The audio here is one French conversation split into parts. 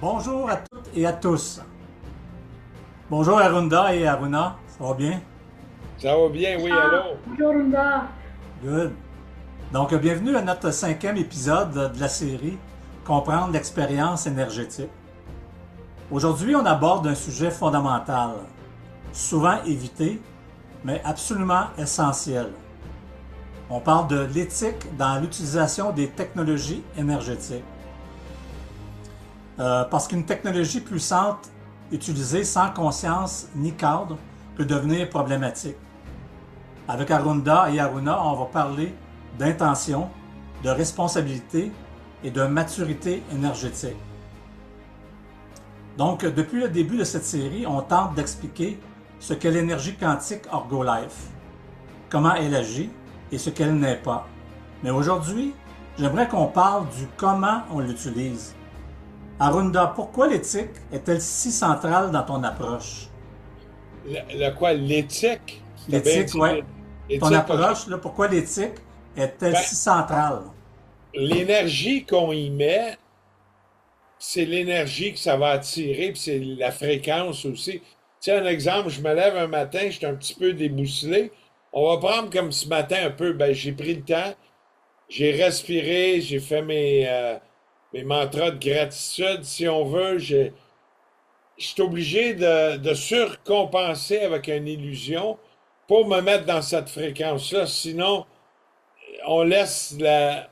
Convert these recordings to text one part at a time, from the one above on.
Bonjour à toutes et à tous. Bonjour Arunda et Aruna, ça va bien? Ça va bien, oui, allô? Bonjour Runda. Good. Donc, bienvenue à notre cinquième épisode de la série Comprendre l'expérience énergétique. Aujourd'hui, on aborde un sujet fondamental, souvent évité, mais absolument essentiel. On parle de l'éthique dans l'utilisation des technologies énergétiques. Parce qu'une technologie puissante utilisée sans conscience ni cadre peut devenir problématique. Avec Arunda et Aruna, on va parler d'intention, de responsabilité et de maturité énergétique. Donc, depuis le début de cette série, on tente d'expliquer ce qu'est l'énergie quantique Orgolife, comment elle agit et ce qu'elle n'est pas. Mais aujourd'hui, j'aimerais qu'on parle du comment on l'utilise. Arunda, pourquoi l'éthique est-elle si centrale dans ton approche? Quoi, l'éthique? L'éthique, oui. Ton Éthique, approche, là, pourquoi l'éthique est-elle ben, si centrale? l'énergie qu'on y met, c'est l'énergie que ça va attirer, puis c'est la fréquence aussi. Tiens, un exemple, je me lève un matin, je suis un petit peu déboussolé. On va prendre comme ce matin un peu, ben, j'ai pris le temps, j'ai respiré, j'ai fait mes mantras de gratitude, si on veut. Je suis obligé de surcompenser avec une illusion pour me mettre dans cette fréquence-là. Sinon, on laisse la...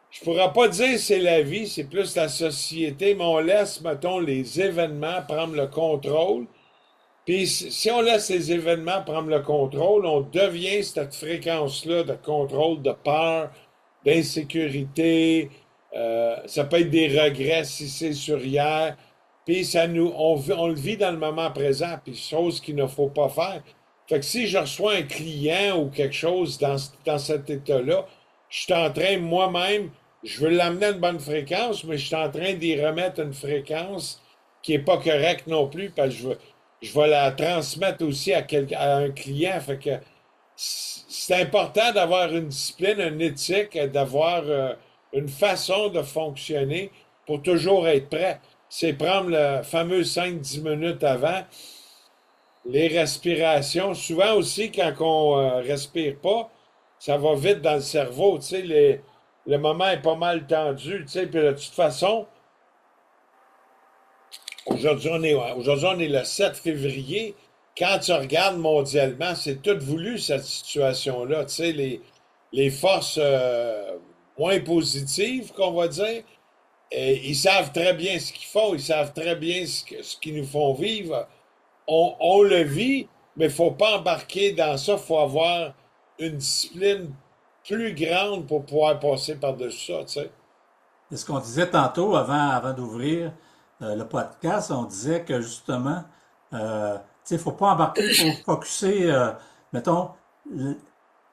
Je pourrais pas dire c'est la vie, c'est plus la société, mais on laisse, mettons, les événements prendre le contrôle. Puis si on laisse les événements prendre le contrôle, on devient cette fréquence-là de contrôle, de peur, d'insécurité. Ça peut être des regrets si c'est sur hier. Puis on le vit dans le moment présent, puis chose qu'il ne faut pas faire. Fait que si je reçois un client ou quelque chose dans cet état-là, je suis en train moi-même, je veux l'amener à une bonne fréquence, mais je suis en train d'y remettre une fréquence qui est pas correcte non plus, parce que je vais la transmettre aussi à un client. Fait que c'est important d'avoir une discipline, une éthique, d'avoir une façon de fonctionner pour toujours être prêt. C'est prendre le fameux 5-10 minutes avant, les respirations. Souvent aussi, quand on respire pas, ça va vite dans le cerveau. Tu sais, le moment est pas mal tendu. Tu sais, puis de toute façon, aujourd'hui, on est le 7 février. Quand tu regardes mondialement, c'est tout voulu, cette situation-là. Tu sais, les forces moins positives, qu'on va dire, ils savent très bien ce qu'ils font, ils savent très bien ce qu'ils nous font vivre. On le vit, mais il ne faut pas embarquer dans ça. Il faut avoir une discipline plus grande pour pouvoir passer par-dessus ça, tu sais. C'est ce qu'on disait tantôt avant d'ouvrir le podcast. On disait que justement, tu sais, il ne faut pas embarquer, il faut focusser, mettons,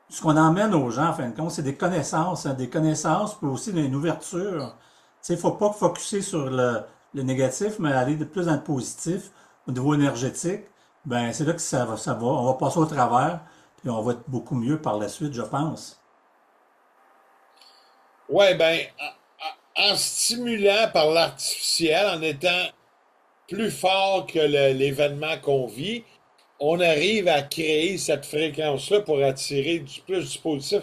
ce qu'on emmène aux gens, en fin de compte, c'est des connaissances, hein, des connaissances, puis aussi une ouverture. Tu sais, il ne faut pas focusser sur le négatif, mais aller de plus dans le positif au niveau énergétique. Ben, c'est là que on va passer au travers, puis on va être beaucoup mieux par la suite, je pense. Ouais, ben, en stimulant par l'artificiel, en étant plus fort que l'événement qu'on vit, on arrive à créer cette fréquence-là pour attirer plus du positif.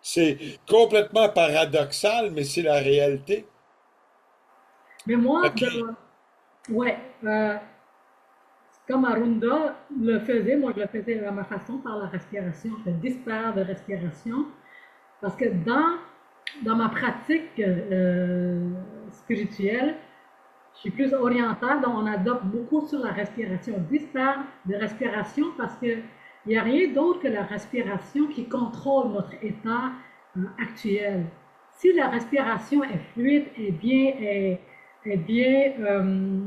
C'est complètement paradoxal, mais c'est la réalité. Mais moi, OK. ouais, comme Arunda le faisait, moi je le faisais à ma façon par la respiration, le 10 paires de respiration. Parce que dans ma pratique spirituelle, je suis plus orientale, donc on adopte beaucoup sur la respiration, 10 paires de respiration parce qu'il n'y a rien d'autre que la respiration qui contrôle notre état actuel. Si la respiration est fluide, est bien euh,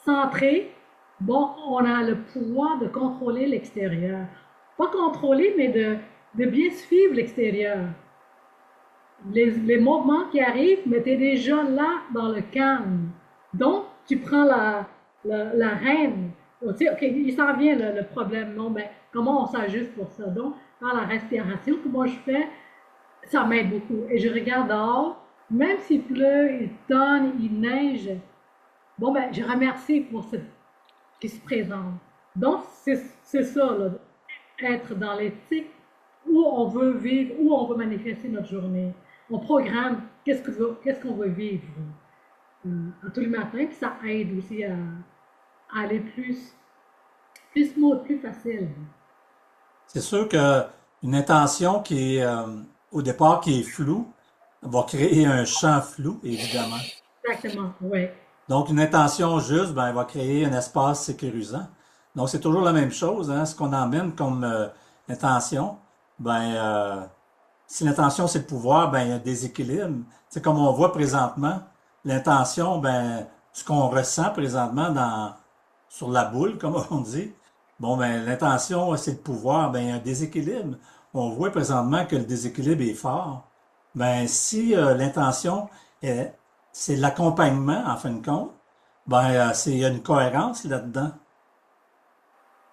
centrée, bon, on a le pouvoir de contrôler l'extérieur. Pas contrôler, mais de bien suivre l'extérieur. Les mouvements qui arrivent, mais tu es déjà là dans le calme. Donc, tu prends la reine. Tu sais, OK, il s'en vient le problème. Non, ben, comment on s'ajuste pour ça? Donc, par la respiration que moi je fais, ça m'aide beaucoup. Et je regarde dehors, même s'il pleut, il tonne, il neige, Bon, ben, je remercie pour ce qui se présente. Donc, c'est ça, là, être dans l'éthique où on veut vivre, où on veut manifester notre journée. On programme qu'est-ce qu'on veut vivre à tous les matins, puis ça aide aussi à aller plus smooth, plus facile. C'est sûr que une intention qui est au départ qui est floue va créer un champ flou, évidemment. Exactement, oui. Donc, une intention juste, ben, elle va créer un espace sécurisant. Donc, c'est toujours la même chose, hein. Ce qu'on emmène comme intention, ben, si l'intention c'est le pouvoir, ben, il y a un déséquilibre. C'est comme on voit présentement, l'intention, ben, ce qu'on ressent présentement sur la boule, comme on dit, bon, ben, l'intention c'est le pouvoir, ben, il y a un déséquilibre. On voit présentement que le déséquilibre est fort. Ben, si l'intention est, c'est l'accompagnement, en fin de compte, ben, il y a une cohérence là-dedans.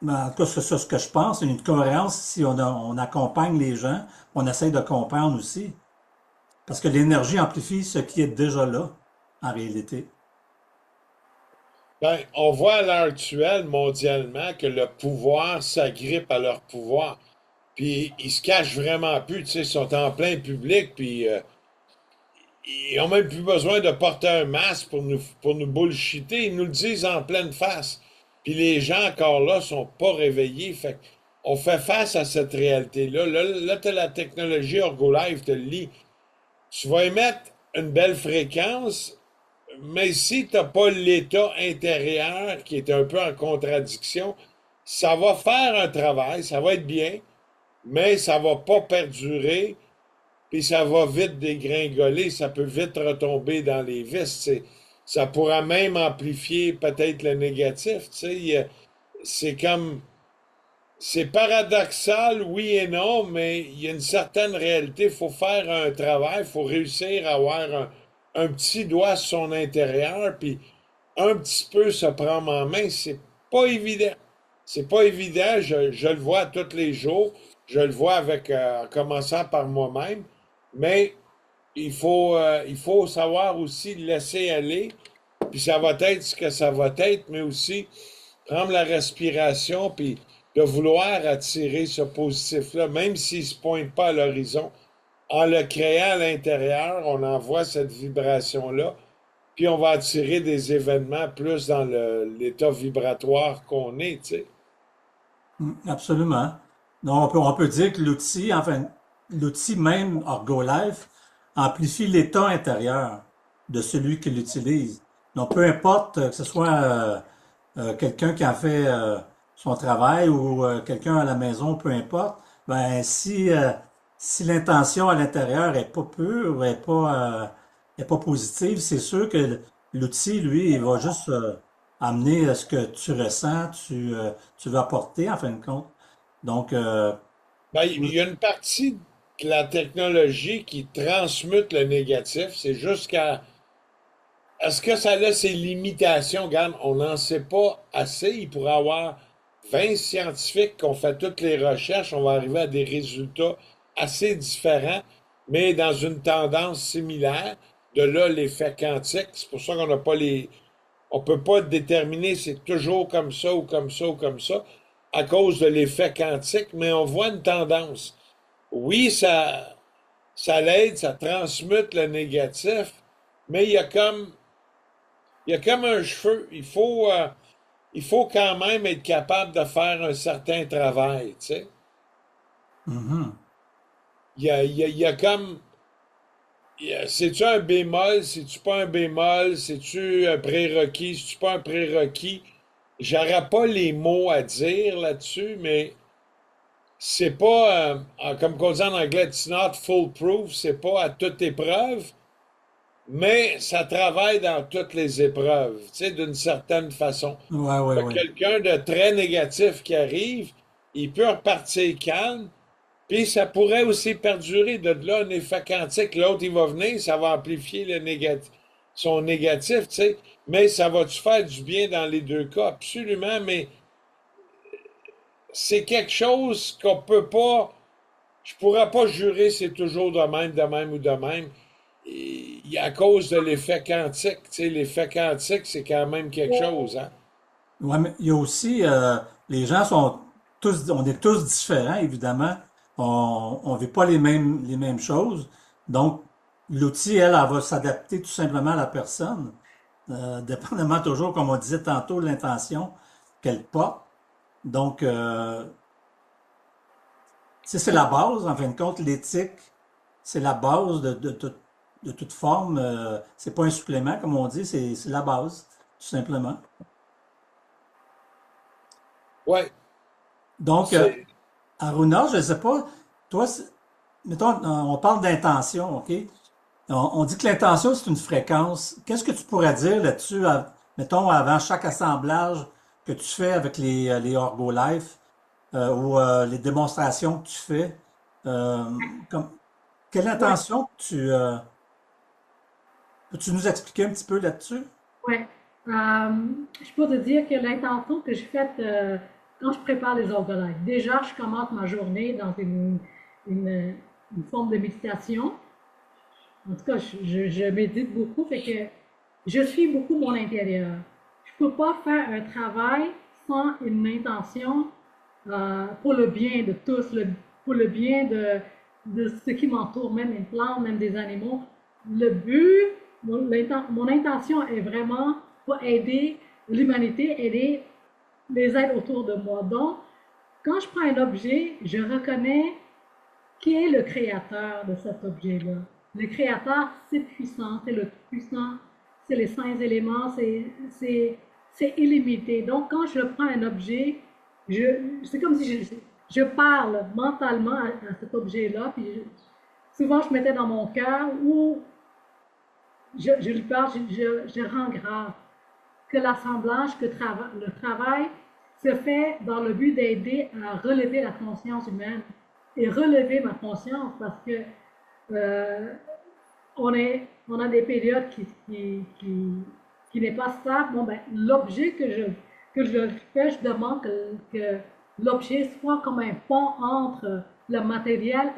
Ben, en tout cas, c'est ça ce que je pense, une cohérence si on accompagne les gens, on essaye de comprendre aussi. Parce que l'énergie amplifie ce qui est déjà là, en réalité. Ben, on voit à l'heure actuelle, mondialement, que le pouvoir s'agrippe à leur pouvoir. Puis ils se cachent vraiment plus, tu sais, ils sont en plein public, puis ils ont même plus besoin de porter un masque pour nous bullshiter. Ils nous le disent en pleine face. Puis les gens encore là sont pas réveillés. Fait on fait face à cette réalité-là. Là, tu as la technologie Orgolive, te le lit. Tu vas émettre une belle fréquence, mais si tu n'as pas l'état intérieur qui est un peu en contradiction, ça va faire un travail, ça va être bien, mais ça va pas perdurer, puis ça va vite dégringoler, ça peut vite retomber dans les vices. Ça pourra même amplifier peut-être le négatif. Tu sais, c'est comme, c'est paradoxal, oui et non, mais il y a une certaine réalité. Il faut faire un travail, il faut réussir à avoir un petit doigt sur son intérieur, puis un petit peu se prendre en main. C'est pas évident. C'est pas évident. Je le vois tous les jours. Je le vois avec, en commençant par moi-même. Mais il faut savoir aussi laisser aller. Puis ça va être ce que ça va être, mais aussi prendre la respiration, puis de vouloir attirer ce positif-là, même s'il ne se pointe pas à l'horizon. En le créant à l'intérieur, on envoie cette vibration-là, puis on va attirer des événements plus dans l'état vibratoire qu'on est, tu sais. Absolument. Donc, on peut dire que l'outil, enfin, l'outil même Orgolife amplifie l'état intérieur de celui qui l'utilise. Donc, peu importe que ce soit quelqu'un qui a fait son travail ou quelqu'un à la maison, peu importe, ben si l'intention à l'intérieur est pas pure, est pas positive, c'est sûr que l'outil, lui, il va juste amener ce que tu ressens, tu veux apporter en fin de compte. Donc, Ben, il y a une partie de la technologie qui transmute le négatif. C'est juste qu'à est-ce que ça a ses limitations? Regarde, on n'en sait pas assez. Il pourrait y avoir 20 scientifiques qui ont fait toutes les recherches. On va arriver à des résultats assez différents, mais dans une tendance similaire. De là, l'effet quantique. C'est pour ça qu'on n'a pas les. On peut pas déterminer si c'est toujours comme ça ou comme ça ou comme ça à cause de l'effet quantique, mais on voit une tendance. Oui, ça l'aide, ça transmute le négatif, mais il y a comme un cheveu. Il faut quand même être capable de faire un certain travail, tu sais. mhm. Il y a comme, c'est-tu un bémol, c'est-tu pas un bémol, c'est-tu un prérequis, c'est-tu pas un prérequis? J'aurais pas les mots à dire là-dessus, mais c'est pas, comme on dit en anglais, it's not foolproof, c'est pas à toute épreuve, mais ça travaille dans toutes les épreuves, tu sais, d'une certaine façon. Ouais, ouais, ouais. Quelqu'un de très négatif qui arrive, il peut repartir calme, puis ça pourrait aussi perdurer de là un effet quantique. L'autre, il va venir, ça va amplifier son négatif, tu sais. Mais ça va-tu faire du bien dans les deux cas? Absolument, mais c'est quelque chose qu'on peut pas, je pourrais pas jurer c'est toujours de même ou de même. Il à cause de l'effet quantique. Tu sais, l'effet quantique, c'est quand même quelque chose, hein? Ouais, mais il y a aussi, les gens sont tous, on est tous différents, évidemment. On vit pas les mêmes choses. Donc, l'outil, elle va s'adapter tout simplement à la personne, dépendamment toujours, comme on disait tantôt, de l'intention qu'elle porte. Donc, c'est la base, en fin de compte, l'éthique, c'est la base de toute forme. C'est pas un supplément, comme on dit, c'est la base, tout simplement. Ouais, Donc, c'est. Aruna, je ne sais pas, toi, mettons, on parle d'intention, OK? On dit que l'intention, c'est une fréquence. Qu'est-ce que tu pourrais dire là-dessus, mettons, avant chaque assemblage que tu fais avec les Orgo Life ou les démonstrations que tu fais? euh, comme, quelle Ouais, intention peux-tu nous expliquer un petit peu là-dessus? ouais. Je peux te dire que l'intention que je fais quand je prépare les orgolites, déjà, je commence ma journée dans une, une forme de méditation. En tout cas, je médite beaucoup, fait que je suis beaucoup mon intérieur. Je ne peux pas faire un travail sans une intention pour le bien de tous, pour le bien de ce qui m'entoure, même les plantes, même des animaux. Le but, mon intention est vraiment pour aider l'humanité, aider les êtres autour de moi. Donc, quand je prends un objet, je reconnais qui est le créateur de cet objet-là. Le créateur, c'est puissant, c'est le puissant, c'est les cinq éléments, c'est illimité. Donc, quand je prends un objet, c'est comme si je parle mentalement à cet objet-là, puis souvent je mettais dans mon cœur où je lui parle, je rends grâce que l'assemblage, que le travail se fait dans le but d'aider à relever la conscience humaine et relever ma conscience parce que euh, on a des périodes qui n'est pas stable. Bon, ben, l'objet que je fais, je demande que l'objet soit comme un pont entre le matériel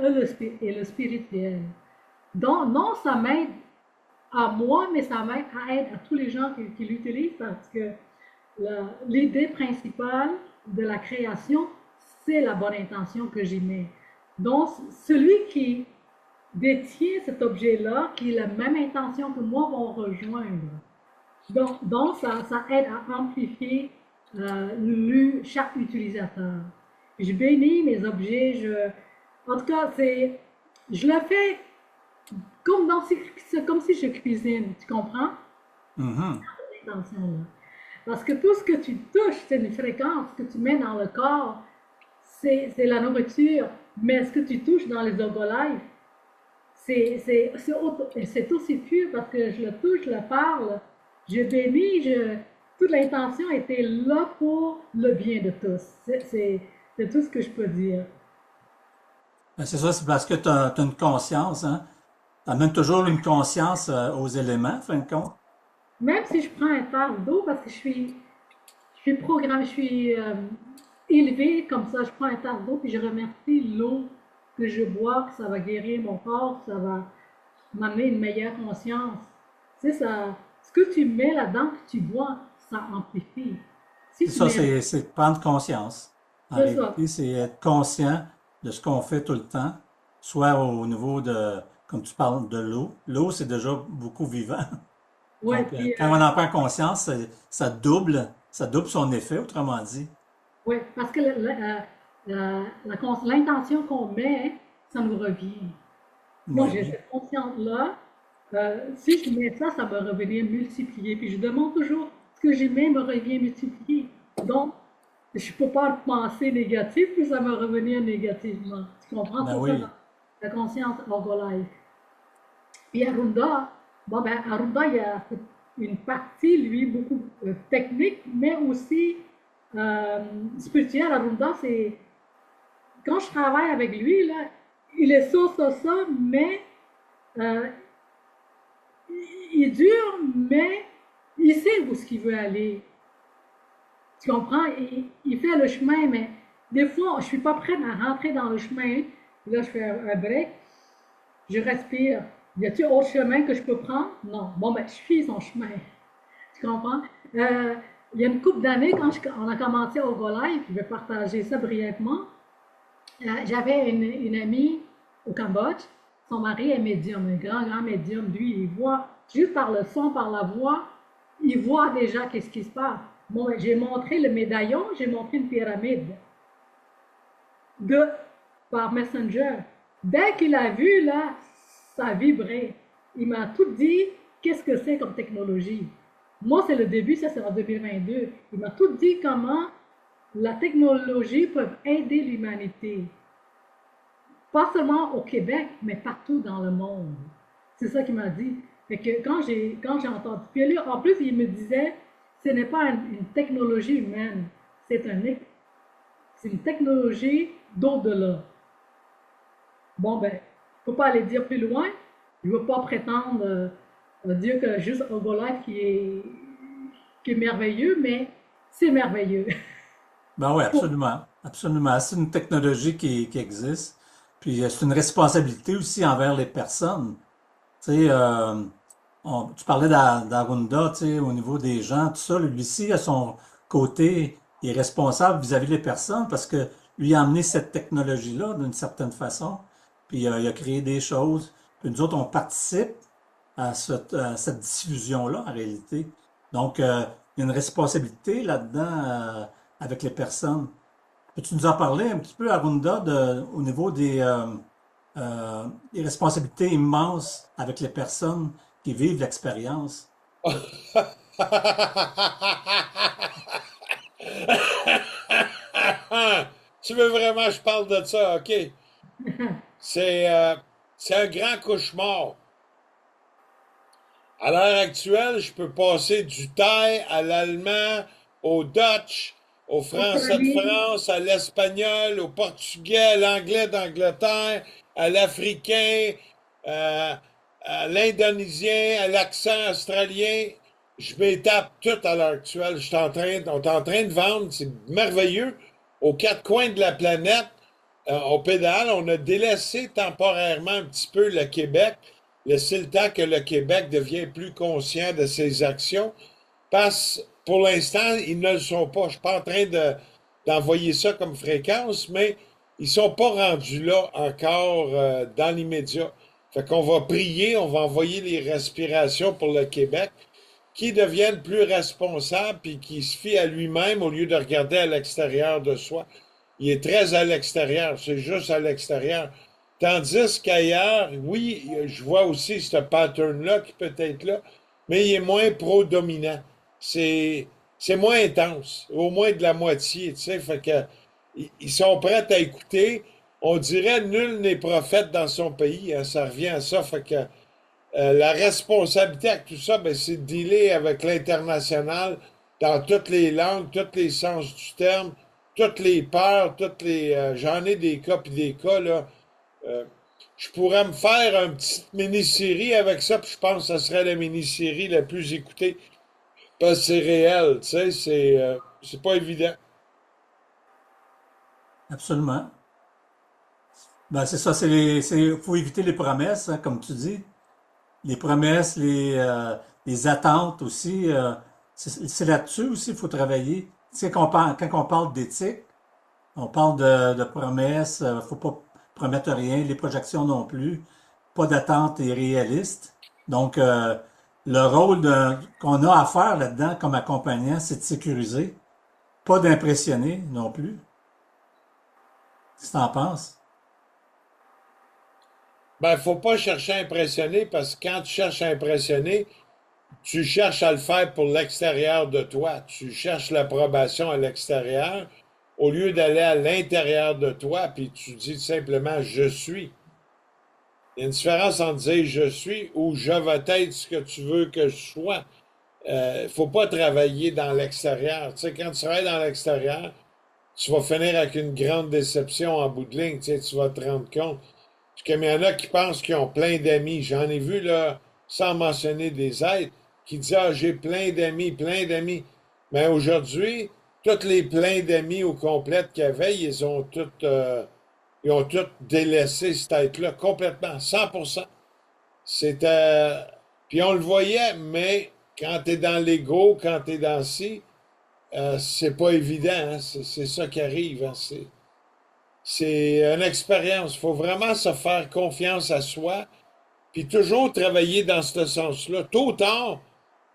et le spirituel. Donc, non, ça m'aide à moi, mais ça m'aide à tous les gens qui l'utilisent parce que l'idée principale de la création, c'est la bonne intention que j'y mets. Donc, celui qui détient cet objet-là, qui a la même intention que moi, va rejoindre. Donc ça aide à amplifier chaque utilisateur. Je bénis mes objets, en tout cas, je le fais comme si je cuisine, tu comprends? Mhm. L'intention-là. Parce que tout ce que tu touches, c'est une fréquence que tu mets dans le corps, c'est la nourriture. Mais ce que tu touches dans les herbalife, c'est aussi pur parce que je le touche, je le parle, je bénis, toute l'intention était là pour le bien de tous. C'est tout ce que je peux dire. Ben, c'est ça, c'est parce que tu as, une conscience, hein? Tu amènes toujours une conscience aux éléments, en fin de compte. Même si je prends un verre d'eau, parce que je suis programmée, je suis élevée comme ça, je prends un verre d'eau puis je remercie l'eau que je bois, que ça va guérir mon corps, que ça va m'amener une meilleure conscience. Tu sais, ce que tu mets là-dedans, que tu bois, ça amplifie. Si C'est tu ça, mets, c'est prendre conscience. En c'est ça. réalité, c'est être conscient de ce qu'on fait tout le temps, soit au niveau de, comme tu parles, de l'eau. L'eau, c'est déjà beaucoup vivant. Ouais, Donc, puis, quand on en prend conscience, ça double son effet, autrement dit. ouais, parce que l'intention qu'on met, ça nous revient. Moi, j'ai Oui. cette conscience-là. Si je mets ça, ça va revenir multiplié. Puis je demande toujours ce que j'ai mis me revient multiplié. Donc, je ne peux pas penser négatif, puis ça va revenir négativement. Tu comprends? Ben C'est ça oui. la conscience Life. Puis Arunda, bon ben Arunda, il y a une partie, lui, beaucoup technique, mais aussi spirituelle. Arunda, c'est quand je travaille avec lui, là, il est ça, mais euh, il est dur, mais il sait où ce qu'il veut aller. Tu comprends? Il fait le chemin, mais des fois, je ne suis pas prête à rentrer dans le chemin. Là, je fais un break, je respire. Y a-t-il autre chemin que je peux prendre? Non. Bon, ben, je suis son chemin. Tu comprends? Euh, il y a une couple d'années, on a commencé au Go Live, je vais partager ça brièvement. J'avais une amie au Cambodge. Son mari est médium, un grand, grand médium. Lui, il voit, juste par le son, par la voix, il voit déjà qu'est-ce qui se passe. Bon, ben, j'ai montré le médaillon, j'ai montré une pyramide de, par Messenger. Dès qu'il a vu, là, ça a vibré. Il m'a tout dit, qu'est-ce que c'est comme technologie. Moi, c'est le début, ça c'est en 2022. Il m'a tout dit comment la technologie peut aider l'humanité. Pas seulement au Québec, mais partout dans le monde. C'est ça qu'il m'a dit. Fait que quand j'ai entendu, puis lui, en plus, il me disait, ce n'est pas une technologie humaine, c'est c'est une technologie d'au-delà. Bon, ben, il ne faut pas aller dire plus loin. Je ne veux pas prétendre dire que juste Herbalife qui est merveilleux, mais c'est merveilleux. Ben oui, absolument. Absolument. C'est une technologie qui existe. Puis c'est une responsabilité aussi envers les personnes. Tu sais, tu parlais d'Arunda, tu sais, au niveau des gens, tout ça. Lui aussi, à son côté, il est responsable vis-à-vis des personnes parce que lui a amené cette technologie-là d'une certaine façon. Puis il a créé des choses. Puis nous autres, on participe à cette diffusion-là, en réalité. Donc, il y a une responsabilité là-dedans avec les personnes. Peux-tu nous en parler un petit peu, Arunda, au niveau des responsabilités immenses avec les personnes qui vivent l'expérience? Tu veux vraiment que je parle de ça? OK. C'est c'est un grand cauchemar. À l'heure actuelle, je peux passer du thaï à l'allemand, au Dutch, au français de Australie, France, à l'espagnol, au portugais, à l'anglais d'Angleterre, à l'africain, euh, à l'indonésien, à l'accent australien. Je m'étape tout à l'heure actuelle. On est en train de vendre, c'est merveilleux, aux quatre coins de la planète. On pédale, on a délaissé temporairement un petit peu le Québec. Laissé le temps que le Québec devienne plus conscient de ses actions. Parce pour l'instant, ils ne le sont pas. Je ne suis pas en train d'envoyer ça comme fréquence, mais ils ne sont pas rendus là encore dans l'immédiat. Fait qu'on va prier, on va envoyer les respirations pour le Québec, qui devienne plus responsable puis qui se fie à lui-même au lieu de regarder à l'extérieur de soi. Il est très à l'extérieur, c'est juste à l'extérieur. Tandis qu'ailleurs, oui, je vois aussi ce pattern-là qui peut être là, mais il est moins pro-dominant. C'est, c'est moins intense, au moins de la moitié, tu sais, fait que ils sont prêts à écouter. On dirait nul n'est prophète dans son pays, hein, ça revient à ça, fait que la responsabilité avec tout ça, ben, c'est de dealer avec l'international dans toutes les langues, tous les sens du terme, toutes les peurs, j'en ai des cas puis des cas, là. Euh, je pourrais me faire une petite mini-série avec ça, puis je pense que ce serait la mini-série la plus écoutée. Parce que c'est réel, tu sais, c'est pas évident. Absolument. Ben, c'est ça, faut éviter les promesses, hein, comme tu dis. Les promesses, les attentes aussi. C'est là-dessus aussi qu'il faut travailler. Tu sais, quand on parle d'éthique, on parle de promesses, faut pas promettre rien, les projections non plus, pas d'attente irréaliste. Donc, le rôle qu'on a à faire là-dedans comme accompagnant, c'est de sécuriser, pas d'impressionner non plus. Qu'est-ce que t'en penses? Ben, faut pas chercher à impressionner parce que quand tu cherches à impressionner, tu cherches à le faire pour l'extérieur de toi. Tu cherches l'approbation à l'extérieur au lieu d'aller à l'intérieur de toi, puis tu dis simplement je suis. Il y a une différence entre dire je suis ou je vais être ce que tu veux que je sois. Faut pas travailler dans l'extérieur. Tu sais, quand tu travailles dans l'extérieur, tu vas finir avec une grande déception en bout de ligne. Tu sais, tu vas te rendre compte. Parce qu'il y en a qui pensent qu'ils ont plein d'amis. J'en ai vu, là, sans mentionner des êtres, qui disent ah, j'ai plein d'amis, plein d'amis. Mais aujourd'hui, tous les pleins d'amis au complet qu'il y avait, ils ont tous délaissé cette être-là complètement, 100%. C'était. Puis on le voyait, mais quand tu es dans l'ego, quand tu es dans ci, c'est pas évident, hein. C'est ça qui arrive, hein. C'est une expérience. Il faut vraiment se faire confiance à soi, puis toujours travailler dans ce sens-là. Tôt ou tard,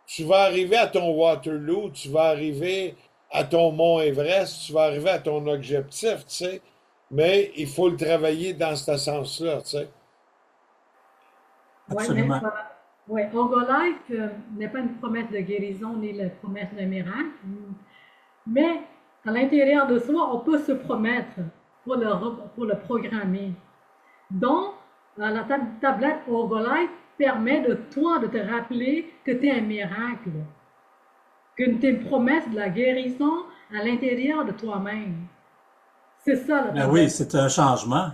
tu vas arriver à ton Waterloo, tu vas arriver à ton Mont Everest, tu vas arriver à ton objectif, tu sais. Mais il faut le travailler dans ce sens-là, tu sais. Oui, mais Absolument. ouais, Herbalife n'est pas une promesse de guérison ni la promesse d'un miracle, mais à l'intérieur de soi, on peut se promettre pour le programmer. Donc, la tablette Herbalife permet de toi de te rappeler que tu es un miracle, que tu es une promesse de la guérison à l'intérieur de toi-même. C'est ça la Ben oui, tablette. c'est un changement.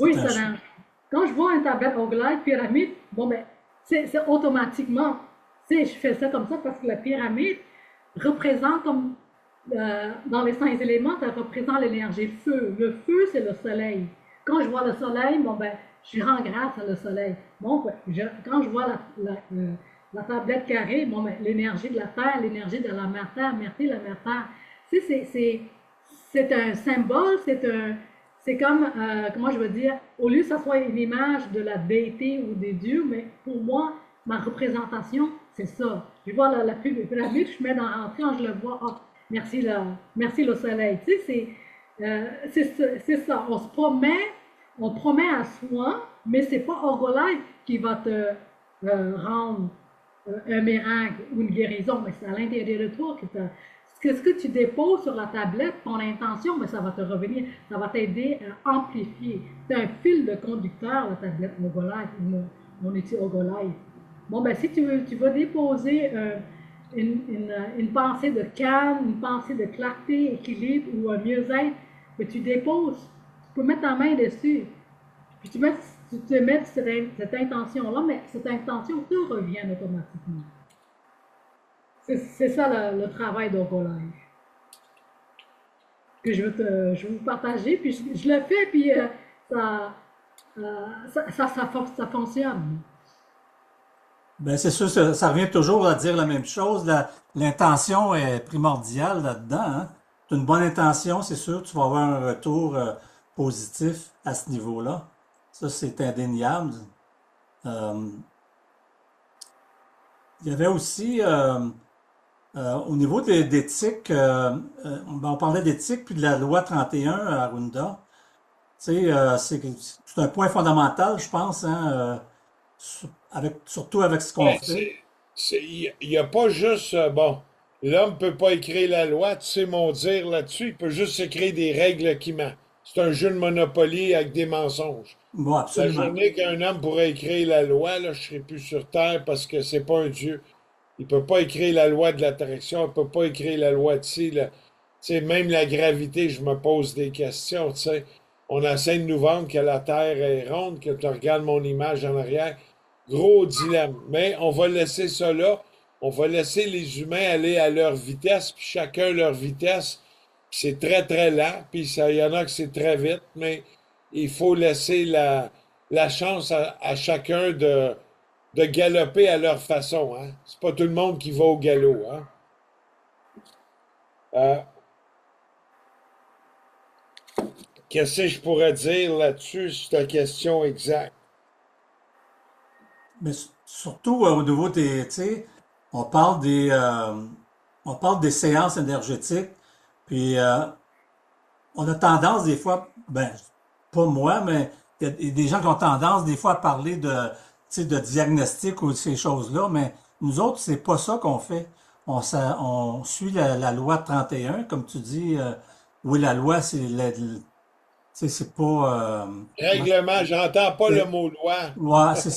Oui, C'est un ça ch- l'argent. Quand je vois un tablette au glide pyramide, bon ben, c'est automatiquement, tu sais, je fais ça comme ça parce que la pyramide représente comme dans les cinq éléments, ça représente l'énergie feu. Le feu, c'est le soleil. Quand je vois le soleil, bon ben, je rends grâce à le soleil. Bon, ben, quand je vois la tablette carrée, bon ben, l'énergie de la terre, l'énergie de la mère terre, la mère terre. Tu sais, c'est un symbole, c'est comme, comment je veux dire, au lieu que ça soit une image de la déité ou des dieux, mais pour moi, ma représentation, c'est ça. Je vois la pyramide, je mets dans l'entrée, je le vois, ah, merci, merci le soleil. Tu sais, c'est ça. On promet à soi, mais c'est pas Orgolife qui va te rendre un miracle ou une guérison, mais c'est à l'intérieur de toi que ce que tu déposes sur la tablette, ton intention, mais ça va te revenir, ça va t'aider à amplifier. C'est un fil de conducteur, la tablette Ogolife, mon outil Ogolife. Bon, ben si tu veux déposer une pensée de calme, une pensée de clarté, équilibre ou un mieux-être, ben, tu déposes, tu peux mettre ta main dessus, puis tu te mets cette intention-là, mais cette intention te revient automatiquement. C'est ça le travail d'Herbalife que je veux vous partager. Puis je le fais, puis ça, ça fonctionne. Ben c'est sûr, ça revient toujours à dire la même chose. L'intention est primordiale là-dedans, hein. C'est une bonne intention, c'est sûr, tu vas avoir un retour positif à ce niveau-là. Ça, c'est indéniable. Euh, il y avait aussi, au niveau d'éthique, ben, on parlait d'éthique puis de la loi 31 à Arunda. Tu sais, c'est un point fondamental, je pense, hein, surtout avec ce qu'on Ouais, fait. il y a pas juste, bon, l'homme peut pas écrire la loi, tu sais mon dire là-dessus, il peut juste écrire des règles qui mentent. C'est un jeu de Monopoly avec des mensonges. Bon, La absolument. journée qu'un homme pourrait écrire la loi, là, je serai plus sur Terre parce que c'est pas un Dieu. Il peut pas écrire la loi de l'attraction, il peut pas écrire la loi de ci, là. Tu sais, même la gravité, je me pose des questions, tu sais. On essaie de nous vendre que la Terre est ronde, que tu regardes mon image en arrière. Gros dilemme. Mais on va laisser ça là. On va laisser les humains aller à leur vitesse, puis chacun leur vitesse. Puis c'est très, très lent, puis ça, il y en a que c'est très vite, mais il faut laisser la chance à chacun de galoper à leur façon, hein. C'est pas tout le monde qui va au galop, hein. Euh, Qu'est-ce que je pourrais dire là-dessus sur ta question exacte? Mais surtout au niveau des, tu sais, on parle des, euh, on parle des séances énergétiques, puis on a tendance des fois, ben, pas moi, mais il y a des gens qui ont tendance des fois à parler de, tu sais, de diagnostic ou de ces choses-là, mais nous autres, c'est pas ça qu'on fait. On suit la loi 31, comme tu dis. Oui, la loi, tu sais, c'est pas, Règlement, j'entends pas le c'est, mot loi. ouais, c'est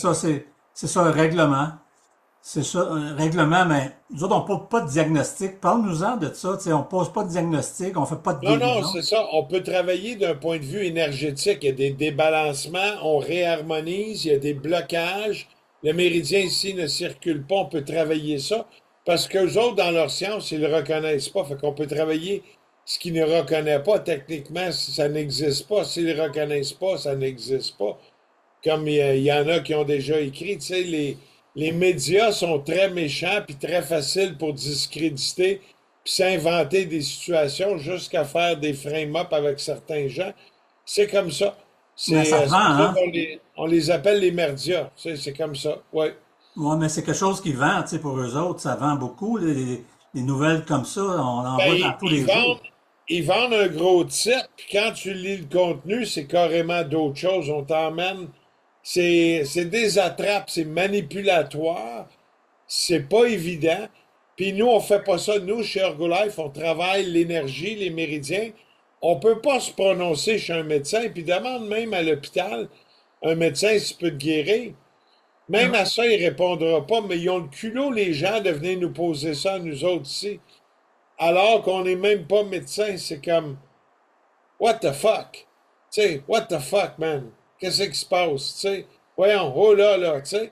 ça, un règlement. C'est ça, un règlement, mais nous autres, on ne pose pas de diagnostic. Parle-nous-en de ça, tu sais, on pose pas de diagnostic, on fait pas de Non, non, guérison. c'est ça. On peut travailler d'un point de vue énergétique. Il y a des débalancements, on réharmonise, il y a des blocages. Le méridien ici ne circule pas, on peut travailler ça. Parce qu'eux autres, dans leur science, ils ne le reconnaissent pas. Fait qu'on peut travailler ce qu'ils ne reconnaissent pas. Techniquement, ça n'existe pas. S'ils ne le reconnaissent pas, ça n'existe pas. comme il y en a qui ont déjà écrit, tu sais, les médias sont très méchants puis très faciles pour discréditer puis s'inventer des situations jusqu'à faire des frame-up avec certains gens. C'est comme ça. Mais ça C'est vend, pour ça hein? on les appelle les merdias. C'est comme ça. Ouais. Ouais, mais c'est quelque chose qui vend, tu sais, pour eux autres, ça vend beaucoup, les nouvelles comme ça, on en Ben, voit dans tous les jours. ils vendent un gros titre, puis quand tu lis le contenu, c'est carrément d'autres choses. On t'emmène. C'est des attrapes, c'est manipulatoire, c'est pas évident. Puis nous, on fait pas ça. Nous, chez Herbalife, on travaille l'énergie, les méridiens. On peut pas se prononcer chez un médecin, puis demande même à l'hôpital, un médecin s'il peut te guérir. Même à ça, il répondra pas, mais ils ont le culot, les gens, de venir nous poser ça, nous autres ici. Alors qu'on n'est même pas médecin, c'est comme, what the fuck? Tu sais, what the fuck, man? Qu'est-ce qui se passe? Tu sais, voyons, oh là, tu sais.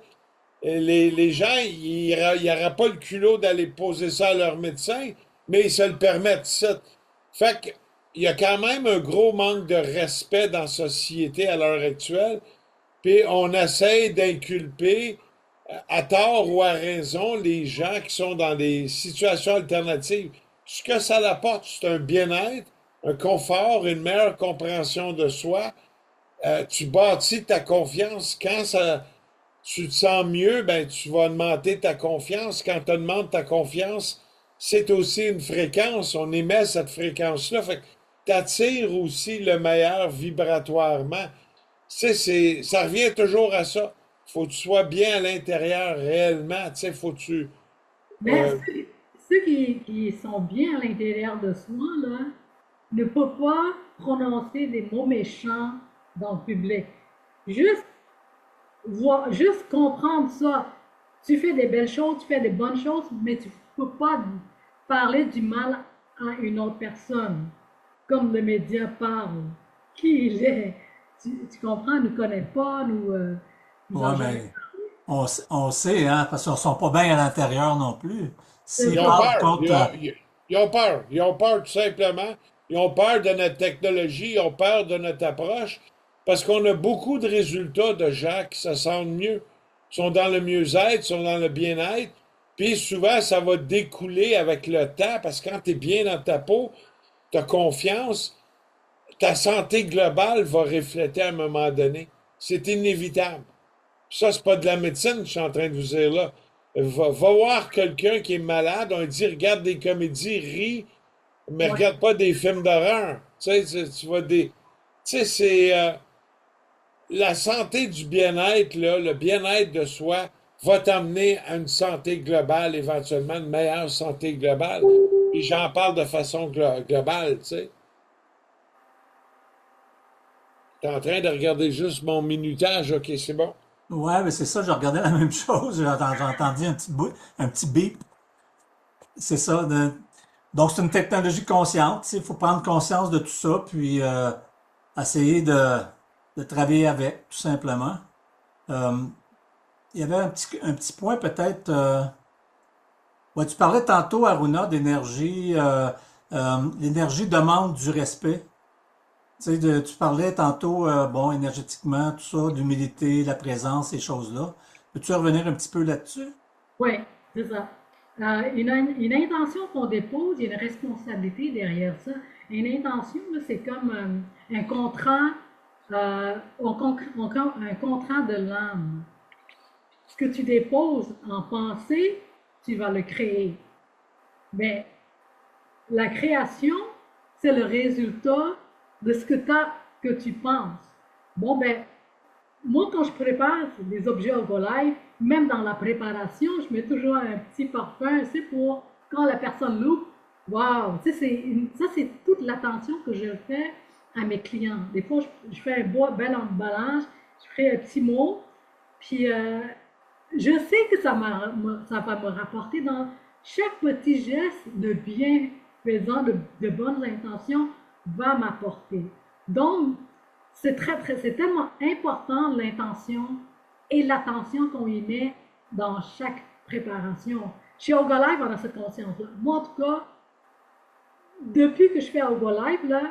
Et les gens, ils n'auraient pas le culot d'aller poser ça à leur médecin, mais ils se le permettent, ça. Fait que, il y a quand même un gros manque de respect dans la société à l'heure actuelle, puis on essaie d'inculper, à tort ou à raison, les gens qui sont dans des situations alternatives. Ce que ça apporte, c'est un bien-être, un confort, une meilleure compréhension de soi. Tu bâtis ta confiance. Quand tu te sens mieux, ben, tu vas augmenter ta confiance. Quand tu augmentes ta confiance, c'est aussi une fréquence. On émet cette fréquence-là. Fait que tu attires aussi le meilleur vibratoirement. Tu sais, ça revient toujours à ça. Faut que tu sois bien à l'intérieur réellement. Tu sais, faut que tu. Mais euh, ceux qui sont bien à l'intérieur de soi, là, ne peuvent pas prononcer des mots méchants dans le public. Juste juste comprendre ça. Tu fais des belles choses, tu fais des bonnes choses, mais tu ne peux pas parler du mal à une autre personne, comme le média parle. Qui il est? Tu comprends? Il ne nous connaît pas, nous Ouais, a jamais. mais on sait, hein, parce qu'ils sont pas bien à l'intérieur non plus. C'est S'ils ils ont ça. parlent peur. contre, Ils ont peur. Ils ont peur tout simplement. Ils ont peur de notre technologie. Ils ont peur de notre approche. Parce qu'on a beaucoup de résultats de gens qui se sentent mieux. Ils sont dans le mieux-être, ils sont dans le bien-être. Puis souvent, ça va découler avec le temps. Parce que quand tu es bien dans ta peau, tu as confiance, ta santé globale va refléter à un moment donné. C'est inévitable. Ça, c'est pas de la médecine que je suis en train de vous dire là. Va voir quelqu'un qui est malade, on lui dit regarde des comédies, ris, mais Ouais. regarde pas des films d'horreur. Tu sais, tu vois des. Tu sais, c'est la santé du bien-être, là, le bien-être de soi va t'amener à une santé globale, éventuellement, une meilleure santé globale. Puis j'en parle de façon globale, tu sais. T'es en train de regarder juste mon minutage, ok, c'est bon. ouais, mais c'est ça, je regardais la même chose, j'ai entendu un petit bout, un petit beep, c'est ça. Donc c'est une technologie consciente, il faut prendre conscience de tout ça, puis essayer de travailler avec, tout simplement. Euh, il y avait un petit point peut-être. Ouais, tu parlais tantôt, Aruna, d'énergie. L'énergie demande du respect. Tu sais, tu parlais tantôt, bon, énergétiquement, tout ça, l'humilité, la présence, ces choses-là. Peux-tu revenir un petit peu là-dessus? Oui, c'est ça. Une intention qu'on dépose, il y a une responsabilité derrière ça. Une intention, là, c'est comme un contrat, un contrat de l'âme. Ce que tu déposes en pensée, tu vas le créer. Mais la création, c'est le résultat de ce que tu penses. Bon, ben, moi, quand je prépare des objets Herbalife, même dans la préparation, je mets toujours un petit parfum, c'est pour quand la personne l'ouvre, waouh, tu sais, ça c'est toute l'attention que je fais à mes clients. Des fois, je fais un bel emballage, je fais un petit mot, puis je sais que ça va me rapporter dans chaque petit geste de bienfaisant, de bonnes intentions, va m'apporter. Donc, c'est tellement important l'intention et l'attention qu'on y met dans chaque préparation. Chez Herbalife, on a cette conscience-là. Moi, en tout cas, depuis que je fais Herbalife, là,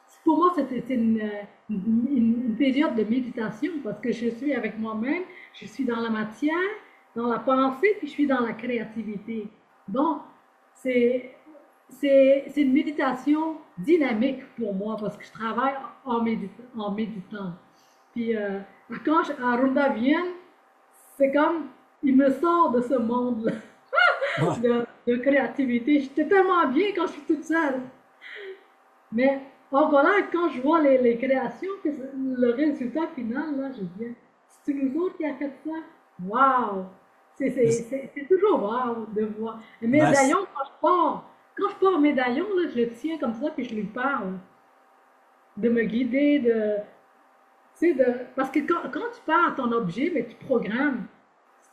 ça pour moi, c'est une période de méditation parce que je suis avec moi-même, je suis dans la matière, dans la pensée, puis je suis dans la créativité. Donc, c'est c'est une méditation dynamique pour moi parce que je travaille en méditant. Puis quand Arunda vient, c'est comme il me sort de ce monde-là Ouais. de créativité. J'étais tellement bien quand je suis toute seule. Mais en voilà, quand je vois les créations, le résultat final, là, je dis, c'est nous autres qui a fait ça. Waouh! C'est toujours waouh de voir. Le Ben, médaillon, quand je pars au médaillon, là, je le tiens comme ça, puis je lui parle de me guider, parce que quand tu pars à ton objet, mais tu programmes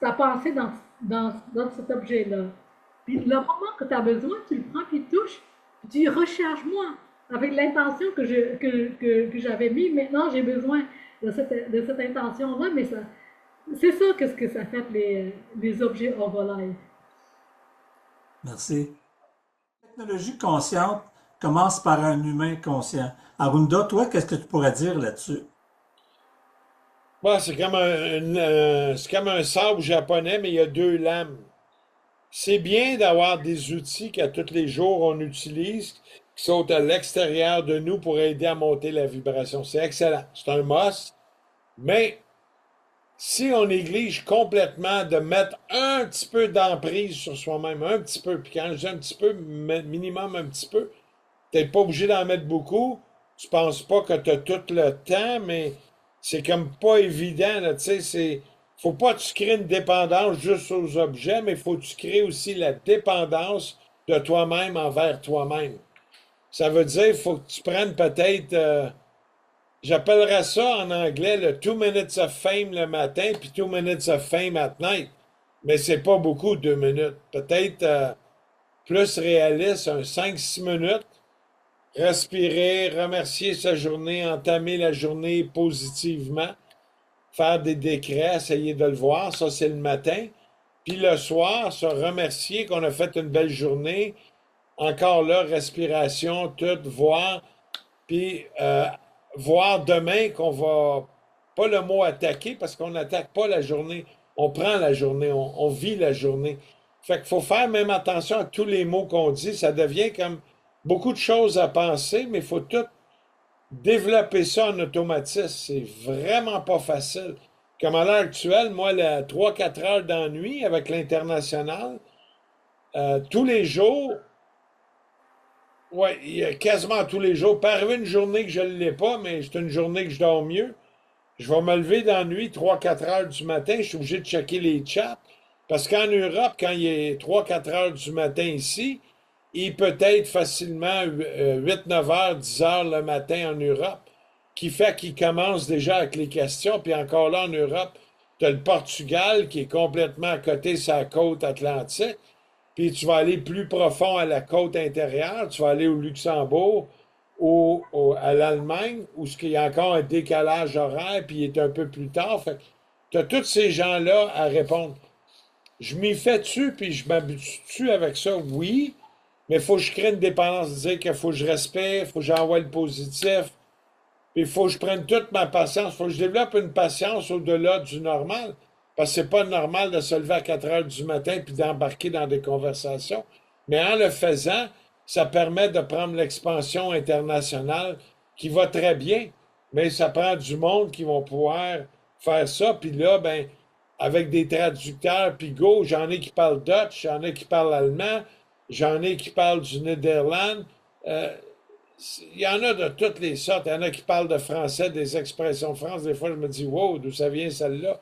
ta pensée dans cet objet-là. Puis le moment que tu as besoin, tu le prends, puis tu touches, puis tu dis recharge-moi avec l'intention que j'avais mis. Maintenant, j'ai besoin de cette intention-là, mais c'est ça que ce que ça fait les objets Herbalife. merci. La technologie consciente commence par un humain conscient. Arunda, toi, qu'est-ce que tu pourrais dire là-dessus? Bon, c'est comme un sabre japonais, mais il y a deux lames. C'est bien d'avoir des outils qu'à tous les jours on utilise, qui sont à l'extérieur de nous pour aider à monter la vibration. C'est excellent. C'est un must. Mais si on néglige complètement de mettre un petit peu d'emprise sur soi-même, un petit peu, puis quand je dis un petit peu, minimum un petit peu, t'es pas obligé d'en mettre beaucoup. Tu penses pas que tu as tout le temps, mais c'est comme pas évident, là, tu sais, faut pas que tu crées une dépendance juste aux objets, mais faut que tu crées aussi la dépendance de toi-même envers toi-même. Ça veut dire, faut que tu prennes peut-être, j'appellerais ça en anglais le 2 minutes of fame le matin, puis 2 minutes of fame at night. Mais c'est pas beaucoup, 2 minutes. Peut-être plus réaliste, un 5-6 minutes. Respirer, remercier sa journée, entamer la journée positivement, faire des décrets, essayer de le voir, ça c'est le matin. Puis le soir, se remercier qu'on a fait une belle journée. Encore là, respiration, tout, voir. Puis voir demain qu'on va, pas le mot attaquer, parce qu'on n'attaque pas la journée. On prend la journée, on vit la journée. Fait qu'il faut faire même attention à tous les mots qu'on dit. Ça devient comme beaucoup de choses à penser, mais il faut tout développer ça en automatisme. C'est vraiment pas facile. Comme à l'heure actuelle, moi, 3-4 heures d'ennui avec l'international, tous les jours, ouais, il y a quasiment tous les jours. Pas arriver une journée que je ne l'ai pas, mais c'est une journée que je dors mieux. Je vais me lever d'ennui 3-4 heures du matin. Je suis obligé de checker les chats. Parce qu'en Europe, quand il est 3-4 heures du matin ici, il peut être facilement 8-9 heures, 10 heures le matin en Europe, qui fait qu'il commence déjà avec les questions. Puis encore là, en Europe, tu as le Portugal qui est complètement à côté de sa côte atlantique. Puis tu vas aller plus profond à la côte intérieure, tu vas aller au Luxembourg, à l'Allemagne, où il y a encore un décalage horaire, puis il est un peu plus tard. Fait que tu as tous ces gens-là à répondre. Je m'y fais-tu, puis je m'habitue avec ça? Oui, mais il faut que je crée une dépendance, de dire qu'il faut que je respire, il faut que j'envoie le positif, puis il faut que je prenne toute ma patience, il faut que je développe une patience au-delà du normal, parce que c'est pas normal de se lever à 4 heures du matin puis d'embarquer dans des conversations. Mais en le faisant, ça permet de prendre l'expansion internationale qui va très bien, mais ça prend du monde qui vont pouvoir faire ça, puis là, ben, avec des traducteurs, puis go, j'en ai qui parlent Dutch, j'en ai qui parlent allemand, j'en ai qui parlent du Néderlande. Euh, il y en a de toutes les sortes. Il y en a qui parlent de français, des expressions de France. Des fois, je me dis, wow, d'où ça vient celle-là?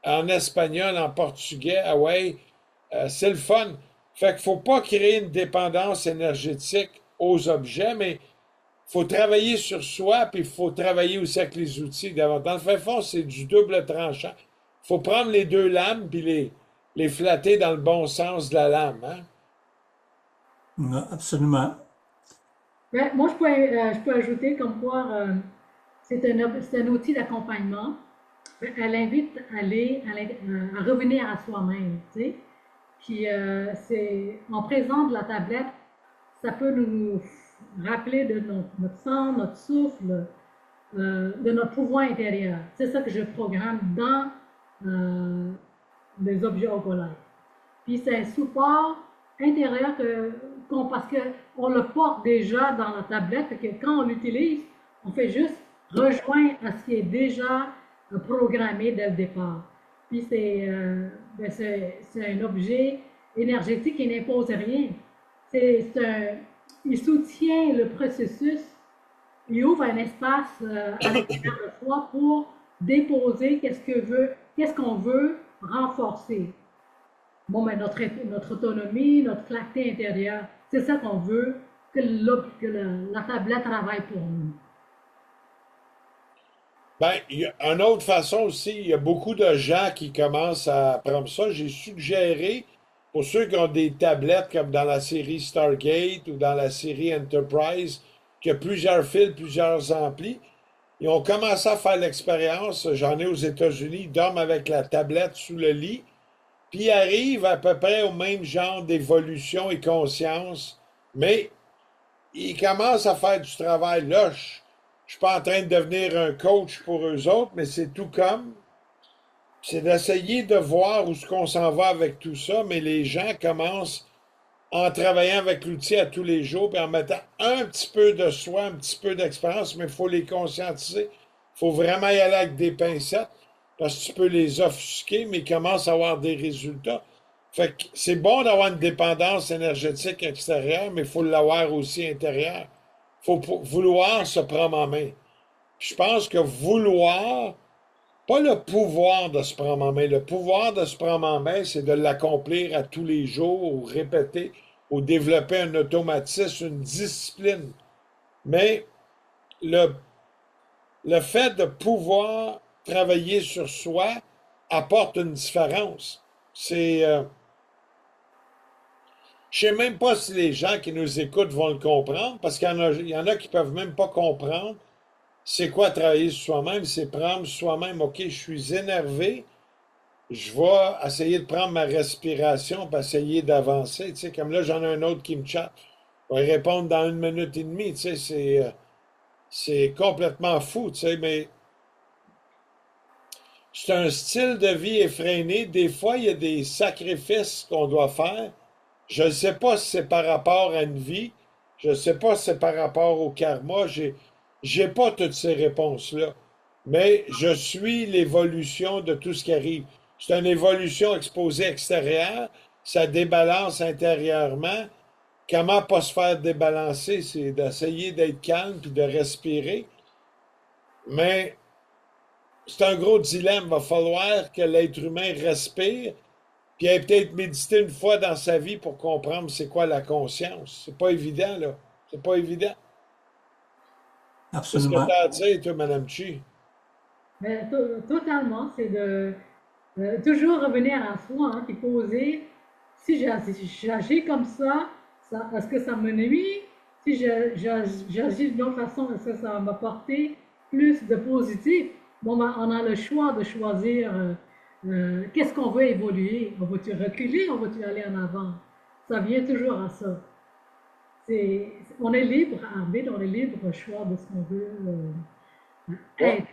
En espagnol, en portugais, ah ouais, c'est le fun. Fait qu'il faut pas créer une dépendance énergétique aux objets, mais il faut travailler sur soi, puis il faut travailler aussi avec les outils. Dans le fait fond, c'est du double tranchant. Il faut prendre les deux lames, puis les flatter dans le bon sens de la lame. Hein? Non, absolument. Ben, moi, je peux ajouter comme quoi c'est un outil d'accompagnement. Elle invite à aller, à revenir à soi-même, tu sais. Puis, en présence de la tablette, ça peut rappeler de notre sang, notre souffle, de notre pouvoir intérieur. C'est ça que je programme dans les objets Herbalife. Puis c'est un support intérieur parce qu'on le porte déjà dans la tablette, et que quand on l'utilise, on fait juste rejoindre à ce qui est déjà programmé dès le départ. Puis c'est un objet énergétique qui n'impose rien. Il soutient le processus, il ouvre un espace à l'intérieur de soi pour déposer qu'est-ce qu'on veut renforcer. Bon, ben notre autonomie, notre clarté intérieure, c'est ça qu'on veut que la tablette travaille pour nous. Ben, il y a une autre façon aussi, il y a beaucoup de gens qui commencent à prendre ça. J'ai suggéré, pour ceux qui ont des tablettes comme dans la série Stargate ou dans la série Enterprise, qui a plusieurs fils, plusieurs amplis, ils ont commencé à faire l'expérience. J'en ai aux États-Unis, ils dorment avec la tablette sous le lit, puis ils arrivent à peu près au même genre d'évolution et conscience, mais ils commencent à faire du travail. Là, je ne suis pas en train de devenir un coach pour eux autres, mais c'est tout comme. C'est d'essayer de voir où ce qu'on s'en va avec tout ça, mais les gens commencent en travaillant avec l'outil à tous les jours, puis en mettant un petit peu de soi, un petit peu d'expérience, mais il faut les conscientiser. Il faut vraiment y aller avec des pincettes, parce que tu peux les offusquer, mais ils commencent à avoir des résultats. Fait que c'est bon d'avoir une dépendance énergétique extérieure, mais il faut l'avoir aussi intérieure. Il faut vouloir se prendre en main. Puis je pense que vouloir, pas le pouvoir de se prendre en main, le pouvoir de se prendre en main, c'est de l'accomplir à tous les jours, ou répéter, ou développer un automatisme, une discipline. Mais le, le fait de pouvoir travailler sur soi apporte une différence. Je ne sais même pas si les gens qui nous écoutent vont le comprendre, parce qu'il y en a qui peuvent même pas comprendre c'est quoi travailler sur soi-même, c'est prendre soi-même, OK, je suis énervé, je vais essayer de prendre ma respiration pour essayer d'avancer. Tu sais, comme là, j'en ai un autre qui me chatte. Je vais répondre dans 1 minute et demie. Tu sais, c'est complètement fou, tu sais, mais c'est un style de vie effréné. Des fois, il y a des sacrifices qu'on doit faire. Je ne sais pas si c'est par rapport à une vie. Je ne sais pas si c'est par rapport au karma. J'ai pas toutes ces réponses-là. Mais je suis l'évolution de tout ce qui arrive. C'est une évolution exposée extérieure. Ça débalance intérieurement. Comment pas se faire débalancer? C'est d'essayer d'être calme puis de respirer. Mais c'est un gros dilemme. Il va falloir que l'être humain respire, puis ait peut-être médité une fois dans sa vie pour comprendre c'est quoi la conscience. C'est pas évident, là. C'est pas évident. Qu'est-ce que tu Absolument. as à dire, toi, Madame Chi? Mais totalement, c'est de toujours revenir à soi, hein, puis poser, si j'agis comme ça, est-ce que ça me nuit? Si j'agis d'une autre façon, est-ce que ça va m'apporter plus de positif? Bon, ben, on a le choix de choisir qu'est-ce qu'on veut évoluer. On veut-tu reculer? On veut-tu aller en avant? Ça vient toujours à ça. On est libre arbitre, on est libre au choix de ce qu'on veut Ouais. être.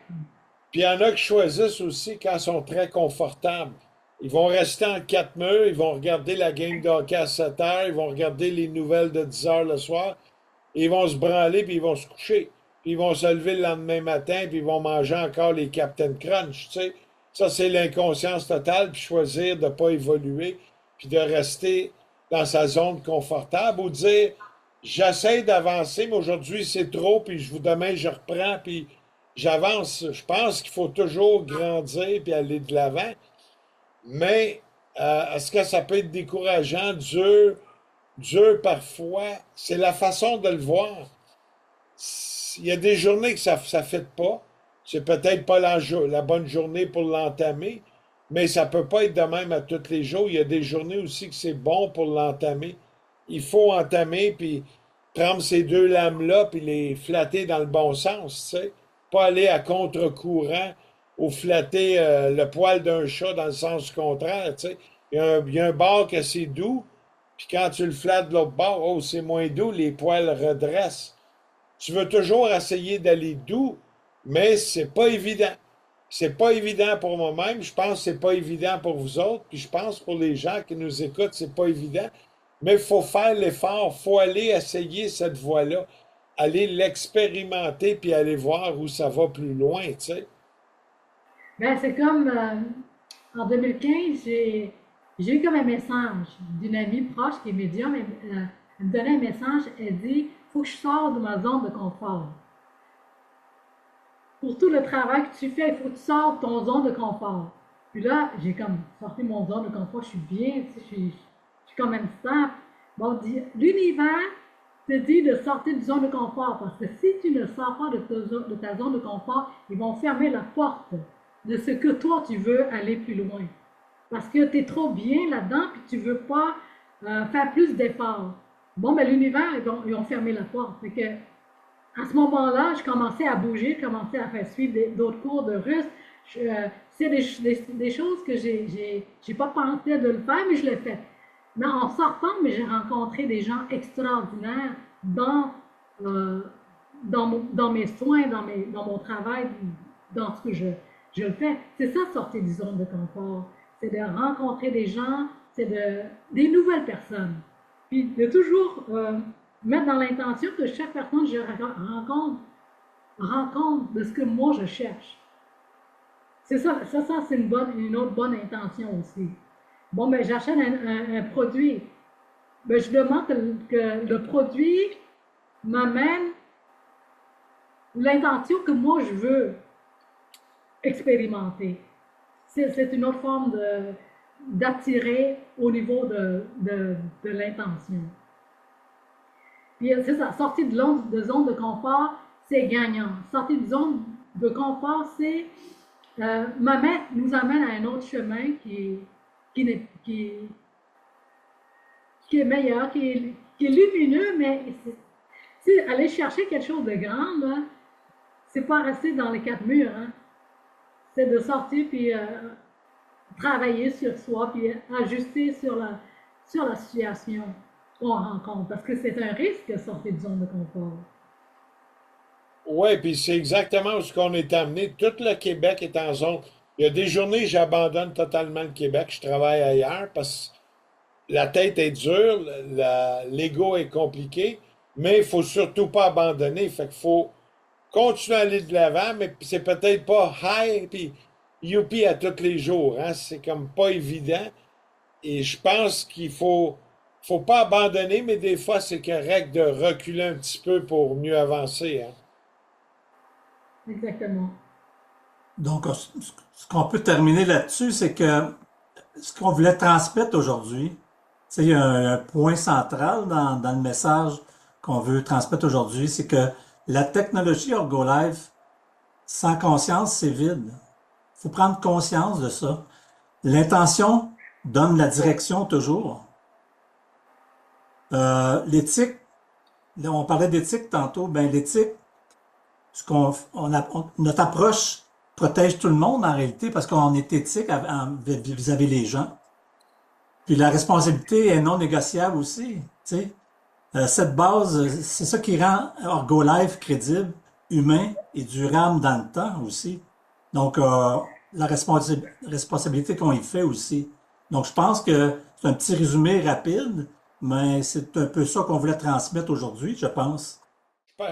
Puis il y en a qui choisissent aussi quand ils sont très confortables. Ils vont rester en quatre murs, ils vont regarder la game de hockey à 7 heures, ils vont regarder les nouvelles de 10 heures le soir, et ils vont se branler, puis ils vont se coucher. Puis ils vont se lever le lendemain matin, puis ils vont manger encore les Captain Crunch, tu sais. Ça, c'est l'inconscience totale, puis choisir de ne pas évoluer, puis de rester dans sa zone confortable, ou dire, j'essaie d'avancer, mais aujourd'hui c'est trop, puis demain je reprends, puis j'avance. Je pense qu'il faut toujours grandir, puis aller de l'avant, mais est-ce que ça peut être décourageant, dur, dur parfois? C'est la façon de le voir. Il y a des journées que ça ne fait pas. C'est peut-être pas la bonne journée pour l'entamer, mais ça peut pas être de même à tous les jours. Il y a des journées aussi que c'est bon pour l'entamer. Il faut entamer, puis prendre ces deux lames-là, puis les flatter dans le bon sens, tu sais. Pas aller à contre-courant ou flatter le poil d'un chat dans le sens contraire, tu sais. Il y a un bord que c'est doux, Puis quand tu le flattes de l'autre bord, oh, c'est moins doux, les poils redressent. Tu veux toujours essayer d'aller doux, mais c'est pas évident. C'est pas évident pour moi-même, je pense que c'est pas évident pour vous autres, puis je pense pour les gens qui nous écoutent, c'est pas évident. Mais il faut faire l'effort, il faut aller essayer cette voie-là, aller l'expérimenter, puis aller voir où ça va plus loin, tu sais. Ben, c'est comme en 2015, j'ai eu comme un message d'une amie proche qui est médium. Elle me donnait un message. Elle dit: faut que je sorte de ma zone de confort. Pour tout le travail que tu fais, il faut que tu sortes de ton zone de confort. Puis là, j'ai comme sorti mon zone de confort. Je suis bien, tu sais, je suis comme même stable. Bon, l'univers te dit de sortir de zone de confort. Parce que si tu ne sors pas de ta zone de confort, ils vont fermer la porte de ce que toi, tu veux aller plus loin. Parce que tu es trop bien là-dedans, puis tu ne veux pas faire plus d'efforts. Bon, ben l'univers, ils ont fermé la porte. Fait que, à ce moment-là, je commençais à bouger, je commençais à faire suivre d'autres cours de russe. C'est des choses que j'ai pas pensé de le faire, mais je l'ai fait. Mais en sortant, mais j'ai rencontré des gens extraordinaires euh, dans mes soins, dans mon travail, dans ce que je le fais. C'est ça, sortir du zone de confort. C'est de rencontrer des gens, des nouvelles personnes. Puis de toujours mettre dans l'intention que chaque personne que je rencontre de ce que moi je cherche. C'est ça, c'est une autre bonne intention aussi. Bon, ben j'achète un produit. Ben, je demande que le produit m'amène l'intention que moi je veux expérimenter. C'est une autre forme d'attirer au niveau de l'intention. Puis c'est ça, sortir de zone de confort, c'est gagnant. Sortir de zone de confort, c'est nous amène à un autre chemin qui est meilleur, qui est lumineux, mais aller chercher quelque chose de grand, là, c'est pas rester dans les quatre murs. Hein. C'est de sortir puis travailler sur soi puis ajuster sur la situation qu'on rencontre. Parce que c'est un risque de sortir de zone de confort. Oui, puis c'est exactement où ce qu'on est amené. Tout le Québec est en zone. Il y a des journées, j'abandonne totalement le Québec, je travaille ailleurs parce que la tête est dure, l'ego est compliqué, mais il faut surtout pas abandonner. Fait qu'il faut continuer à aller de l'avant, mais c'est peut-être pas high puis youpi à tous les jours. Hein? C'est comme pas évident. Et je pense faut pas abandonner, mais des fois, c'est correct de reculer un petit peu pour mieux avancer. Hein? Exactement. Donc, ce qu'on peut terminer là-dessus, c'est que ce qu'on voulait transmettre aujourd'hui, tu sais, il y a un point central dans le message qu'on veut transmettre aujourd'hui, c'est que la technologie Orgolife, sans conscience, c'est vide. Il faut prendre conscience de ça. L'intention donne la direction toujours. L'éthique, là, on parlait d'éthique tantôt, ben l'éthique, notre approche protège tout le monde en réalité parce qu'on est éthique vis-à-vis les gens. Puis la responsabilité est non négociable aussi. Tu sais. Cette base, c'est ça qui rend Orgolife crédible, humain et durable dans le temps aussi. Donc, la responsabilité qu'on y fait aussi. Donc, je pense que c'est un petit résumé rapide, mais c'est un peu ça qu'on voulait transmettre aujourd'hui, je pense.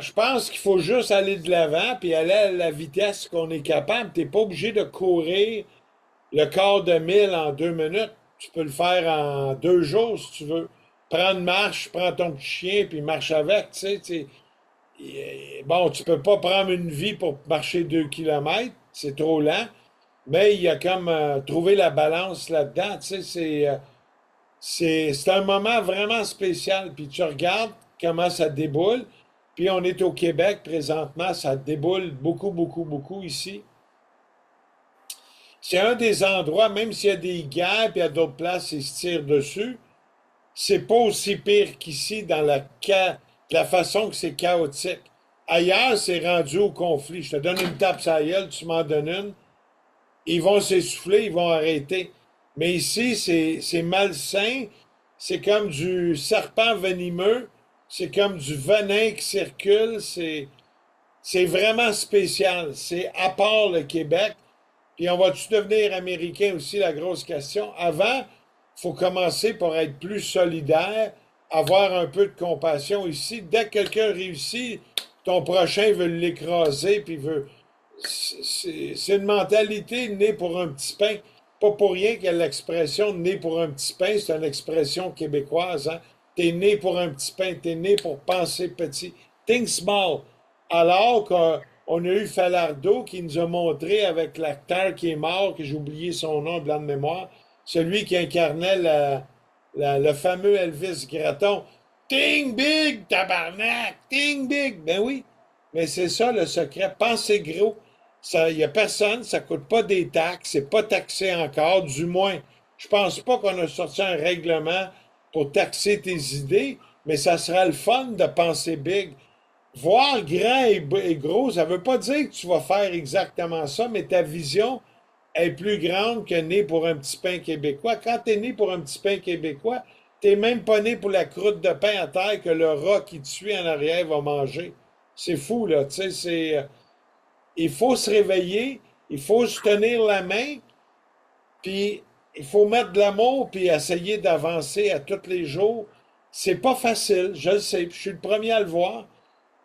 Je pense qu'il faut juste aller de l'avant puis aller à la vitesse qu'on est capable. Tu n'es pas obligé de courir le quart de mille en 2 minutes. Tu peux le faire en 2 jours si tu veux. Prends une marche, prends ton petit chien puis marche avec. Bon, tu peux pas prendre une vie pour marcher 2 kilomètres, c'est trop lent. Mais il y a comme trouver la balance là-dedans. C'est un moment vraiment spécial. Puis tu regardes comment ça déboule. Puis on est au Québec présentement, ça déboule beaucoup, beaucoup, beaucoup ici. C'est un des endroits, même s'il y a des guerres, puis à d'autres places, ils se tirent dessus, c'est pas aussi pire qu'ici dans la façon que c'est chaotique. Ailleurs, c'est rendu au conflit. Je te donne une tape sur la gueule, tu m'en donnes une. Ils vont s'essouffler, ils vont arrêter. Mais ici, c'est malsain, c'est comme du serpent venimeux, c'est comme du venin qui circule, c'est vraiment spécial. C'est à part le Québec. Puis on va-tu devenir américain aussi, la grosse question. Avant, il faut commencer par être plus solidaire, avoir un peu de compassion ici. Dès que quelqu'un réussit, ton prochain veut l'écraser, puis veut. C'est une mentalité née pour un petit pain. Pas pour rien qu'il y a l'expression né pour un petit pain, c'est une expression québécoise. Hein? T'es né pour un petit pain, t'es né pour penser petit. Think small. Alors qu'on a eu Falardeau qui nous a montré avec l'acteur qui est mort, que j'ai oublié son nom, blanc de mémoire, celui qui incarnait le fameux Elvis Gratton. Think big, tabarnak! Think big! Ben oui, mais c'est ça le secret. Pensez gros. Il n'y a personne, ça ne coûte pas des taxes, c'est pas taxé encore, du moins. Je pense pas qu'on a sorti un règlement pour taxer tes idées, mais ça sera le fun de penser big. Voir grand et gros, ça ne veut pas dire que tu vas faire exactement ça, mais ta vision est plus grande que né pour un petit pain québécois. Quand tu es né pour un petit pain québécois, tu n'es même pas né pour la croûte de pain à terre que le rat qui te suit en arrière va manger. C'est fou, là, tu sais, il faut se réveiller, il faut se tenir la main, puis il faut mettre de l'amour, puis essayer d'avancer à tous les jours. C'est pas facile, je le sais, puis je suis le premier à le voir,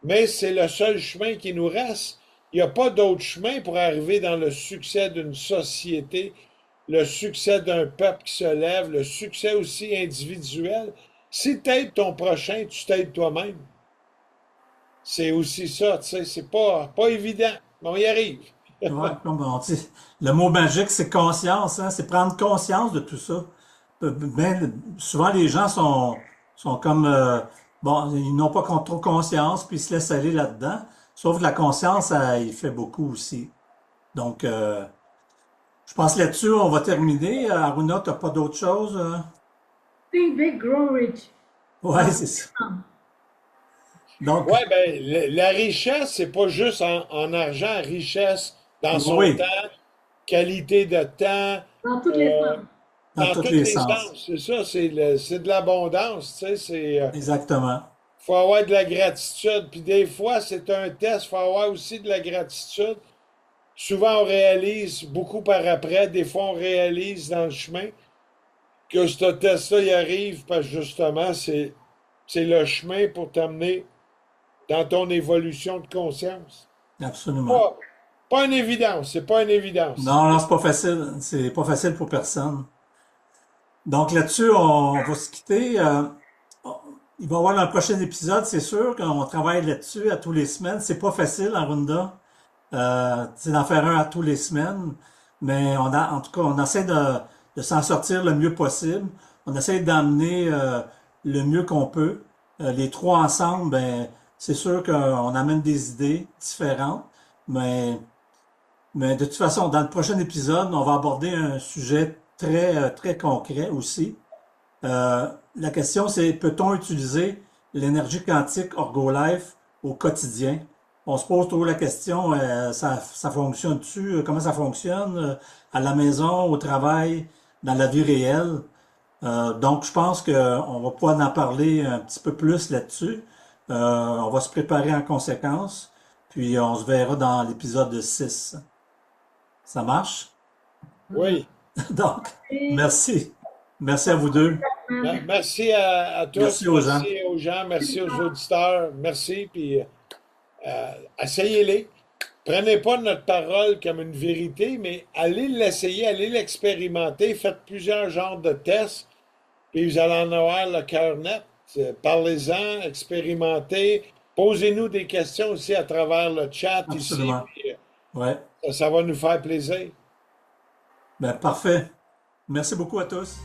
mais c'est le seul chemin qui nous reste. Il n'y a pas d'autre chemin pour arriver dans le succès d'une société, le succès d'un peuple qui se lève, le succès aussi individuel. Si tu aides ton prochain, tu t'aides toi-même. C'est aussi ça, tu sais, c'est pas évident, mais on y arrive. Ouais, comme on dit, le mot magique, c'est conscience, hein, c'est prendre conscience de tout ça. Ben, souvent, les gens sont comme, bon, ils n'ont pas trop conscience, puis ils se laissent aller là-dedans. Sauf que la conscience, il fait beaucoup aussi. Donc, je pense là-dessus, on va terminer. Aruna, t'as pas d'autre chose? Think big, grow rich. Ouais, c'est ça. Donc, Ouais, ben, la richesse, c'est pas juste en argent, richesse dans son oui, temps, qualité de temps, Dans tous les euh, sens. dans dans tous tous les les sens. sens. C'est ça, c'est de l'abondance, tu sais, Exactement. faut avoir de la gratitude. Puis des fois, c'est un test, faut avoir aussi de la gratitude. Souvent, on réalise beaucoup par après, des fois, on réalise dans le chemin que ce test-là, il arrive parce que justement, c'est le chemin pour t'amener dans ton évolution de conscience. Absolument. Pas, pas une évidence, c'est pas une évidence. Non, non, c'est pas facile. C'est pas facile pour personne. Donc là-dessus, on va se quitter. Il va y avoir un prochain épisode, c'est sûr qu'on travaille là-dessus à tous les semaines. C'est pas facile en Runda. C'est d'en faire un à tous les semaines. Mais en tout cas, on essaie de s'en sortir le mieux possible. On essaie d'amener le mieux qu'on peut. Les trois ensemble, ben, c'est sûr qu'on amène des idées différentes. Mais, mais de toute façon, dans le prochain épisode, on va aborder un sujet très concret aussi. La question, c'est peut-on utiliser l'énergie quantique Orgolife au quotidien? On se pose toujours la question, ça fonctionne-tu? Comment ça fonctionne à la maison, au travail, dans la vie réelle? Donc, je pense qu'on va pouvoir en parler un petit peu plus là-dessus. On va se préparer en conséquence, puis on se verra dans l'épisode 6. Ça marche? Oui. Donc, Et merci. Merci à vous deux. Merci à tous, Merci aux gens. merci aux gens, merci aux auditeurs, merci, puis essayez-les. Prenez pas notre parole comme une vérité, mais allez l'essayer, allez l'expérimenter, faites plusieurs genres de tests, puis vous allez en avoir le cœur net. Parlez-en, expérimentez, posez-nous des questions aussi à travers le chat ici, Absolument. puis Ouais. ça va nous faire plaisir. Ben, parfait. Merci beaucoup à tous.